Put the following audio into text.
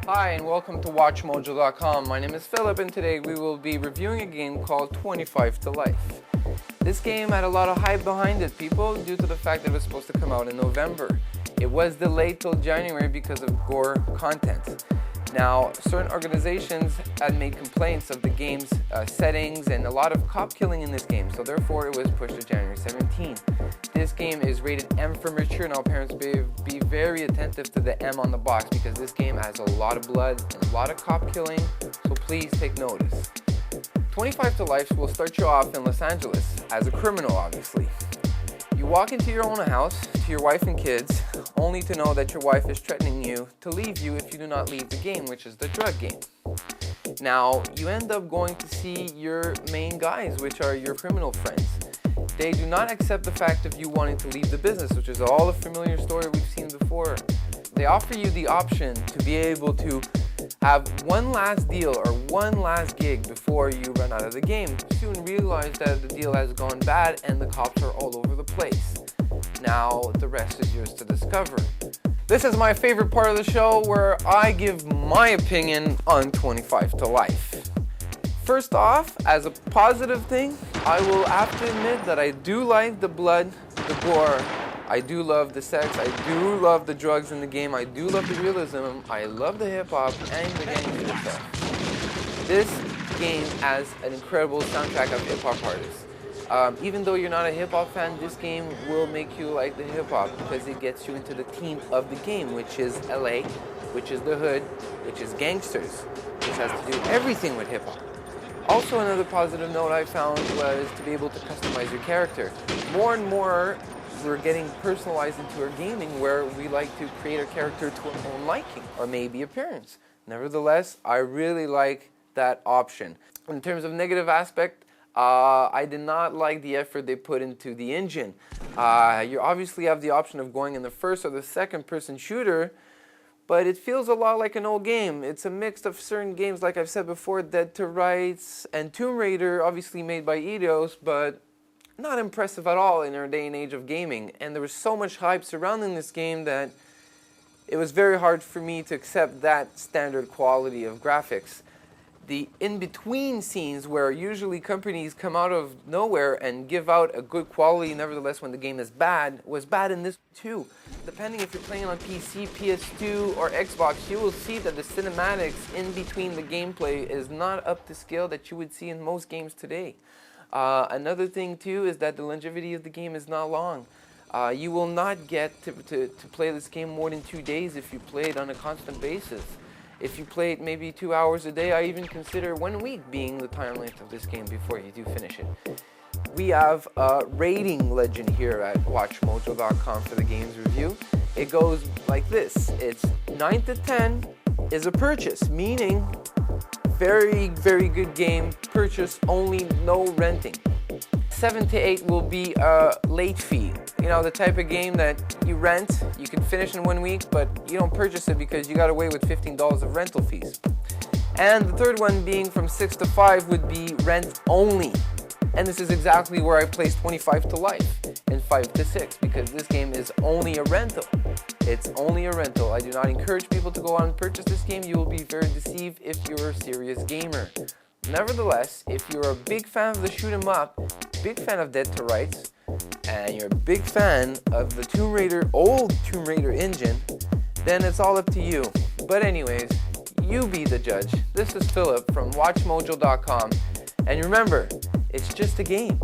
Hi and welcome to WatchMojo.com. My name is Philip and today we will be reviewing a game called 25 to Life. This game had a lot of hype behind it, people, due to the fact that it was supposed to come out in November. It was delayed till January because of gore content. Now, certain organizations had made complaints of the game's settings and a lot of cop killing in this game, so therefore it was pushed to January 17. This game is rated M for mature. Now parents be very attentive to the M on the box because this game has a lot of blood and a lot of cop killing, so please take notice. 25 to Life will start you off in Los Angeles as a criminal, obviously. You walk into your own house to your wife and kids, only to know that your wife is threatening you to leave you if you do not leave the game, which is the drug game. Now, you end up going to see your main guys, which are your criminal friends. They do not accept the fact of you wanting to leave the business, which is all a familiar story we've seen before. They offer you the option to be able to have one last deal or one last gig before you run out of the game. Soon realize that the deal has gone bad and the cops are all over the place. Now the rest is yours to discover. This is my favorite part of the show where I give my opinion on 25 to Life. First off, as a positive thing, I will have to admit that I do like the blood, the gore. I do love the sex, I do love the drugs in the game, I do love the realism, I love the hip-hop and the gangster stuff. This game has an incredible soundtrack of hip-hop artists. Even though you're not a hip-hop fan, this game will make you like the hip-hop because it gets you into the theme of the game, which is LA, which is the hood, which is gangsters, which has to do everything with hip-hop. Also, another positive note I found was to be able to customize your character. More and more, we're getting personalized into our gaming where we like to create a character to our own liking or maybe appearance. Nevertheless, I really like that option. In terms of negative aspect, I did not like the effort they put into the engine. You obviously have the option of going in the first or the second person shooter, but it feels a lot like an old game. It's a mix of certain games, like I've said before, Dead to Rights and Tomb Raider, obviously made by Eidos, but not impressive at all in our day and age of gaming. And there was so much hype surrounding this game that it was very hard for me to accept that standard quality of graphics. The in-between scenes where usually companies come out of nowhere and give out a good quality, nevertheless when the game is bad, was bad in this too. Depending if you're playing on PC, PS2, or Xbox, you will see that the cinematics in between the gameplay is not up to scale that you would see in most games today. Another thing too is that the longevity of the game is not long. You will not get to play this game more than 2 days if you play it on a constant basis. If you play it maybe 2 hours a day, I even consider 1 week being the time length of this game before you do finish it. We have a rating legend here at WatchMojo.com for the game's review. It goes like this. It's 9 to 10 is a purchase, meaning very, very good game, purchase only, no renting. 7 to 8 will be a late fee. You know, the type of game that you rent, you can finish in 1 week, but you don't purchase it because you got away with $15 of rental fees. And the third one being from 6 to 5 would be rent only. And this is exactly where I place 25 to Life and 5 to 6 because this game is only a rental. It's only a rental. I do not encourage people to go out and purchase this game. You will be very deceived if you're a serious gamer. Nevertheless, if you're a big fan of the shoot 'em up, big fan of Dead to Rights, and you're a big fan of the Tomb Raider, old Tomb Raider engine, then it's all up to you. But anyways, you be the judge. This is Philip from WatchMojo.com, and remember, it's just a game.